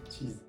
Jeez.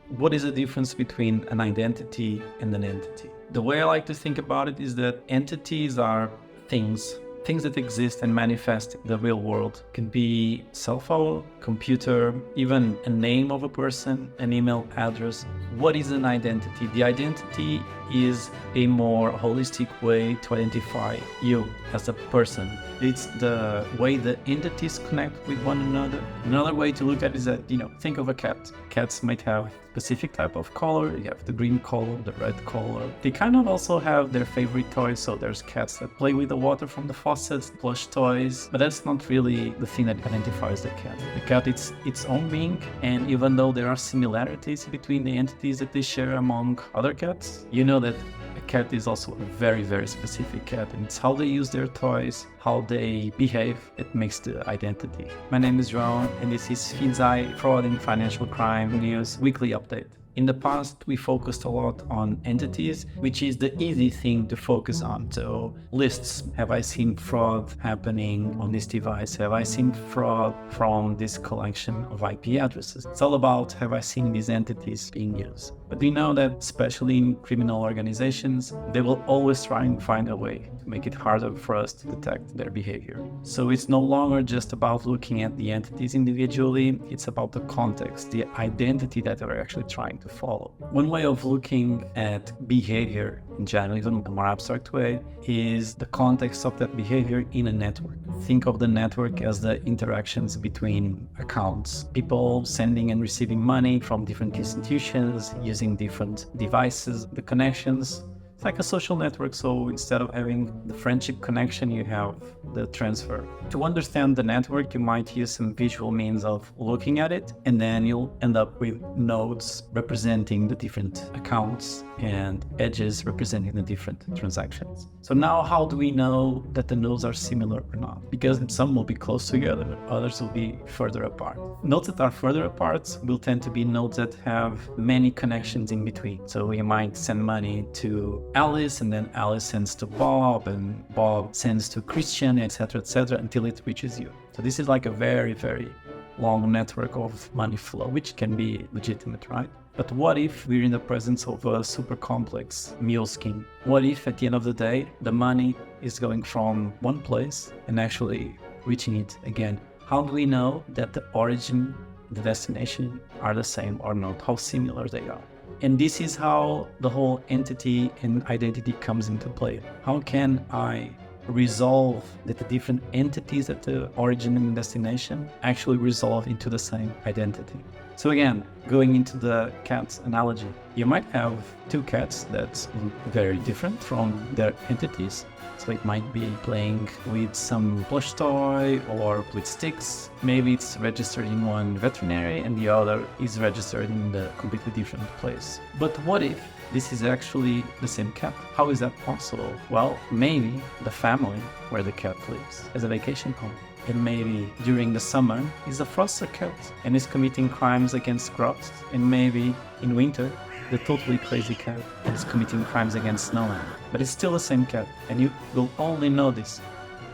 What is the difference between an identity and an entity? The way I like to think about it is that entities are things that exist and manifest in the real world. It can be cell phone, computer, even a name of a person, an email address. What is an identity? The identity is a more holistic way to identify you as a person. It's the way the entities connect with one another. Another way to look at it is that, think of a cat. Cats might have a specific type of color. You have the green color, the red color. They kind of also have their favorite toys. So there's cats that play with the water from the faucets, plush toys, but that's not really the thing that identifies the cat. The cat is its own being, and even though there are similarities between the entities that they share among other cats, you know that a cat is also a very, very specific cat, and it's how they use their toys, how they behave, it makes the identity. My name is João, and this is FIDSI, Fraud and Financial Crime News Weekly Update. In the past, we focused a lot on entities, which is the easy thing to focus on. So lists, have I seen fraud happening on this device? Have I seen fraud from this collection of IP addresses? It's all about, have I seen these entities being used? But we know that, especially in criminal organizations, they will always try and find a way to make it harder for us to detect their behavior. So it's no longer just about looking at the entities individually, it's about the context, the identity that we're actually trying to follow. One way of looking at behavior in general, even a more abstract way, is the context of that behavior in a network. Think of the network as the interactions between accounts, people sending and receiving money from different institutions, using different devices, the connections. It's like a social network, so instead of having the friendship connection, you have the transfer. To understand the network, you might use some visual means of looking at it, and then you'll end up with nodes representing the different accounts and edges representing the different transactions. So now how do we know that the nodes are similar or not? Because some will be close together, others will be further apart. Nodes that are further apart will tend to be nodes that have many connections in between. So you might send money to Alice, and then Alice sends to Bob, and Bob sends to Christian, etc., until it reaches you. So this is like a very, very long network of money flow, which can be legitimate, right? But what if we're in the presence of a super complex mule scheme? What if at the end of the day, the money is going from one place and actually reaching it again? How do we know that the origin, the destination are the same or not? How similar they are? And this is how the whole entity and identity comes into play. How can I resolve that the different entities at the origin and destination actually resolve into the same identity? So again, going into the cat analogy, you might have two cats that look very different from their entities. So it might be playing with some plush toy or with sticks. Maybe it's registered in one veterinary and the other is registered in a completely different place. But what if this is actually the same cat? How is that possible? Well, maybe the family where the cat lives has a vacation home. And maybe during the summer is a foster cat and is committing crimes against crops. And maybe in winter, the totally crazy cat is committing crimes against snowland. But it's still the same cat, and you will only know this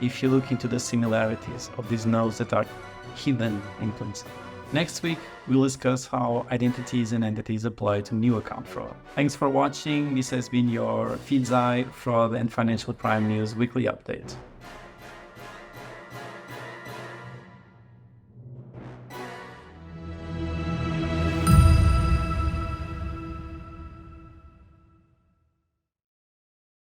if you look into the similarities of these nodes that are hidden in plain sight. Next week, we'll discuss how identities and entities apply to new account fraud. Thanks for watching. This has been your FIDSI Fraud and Financial Crime News Weekly Update.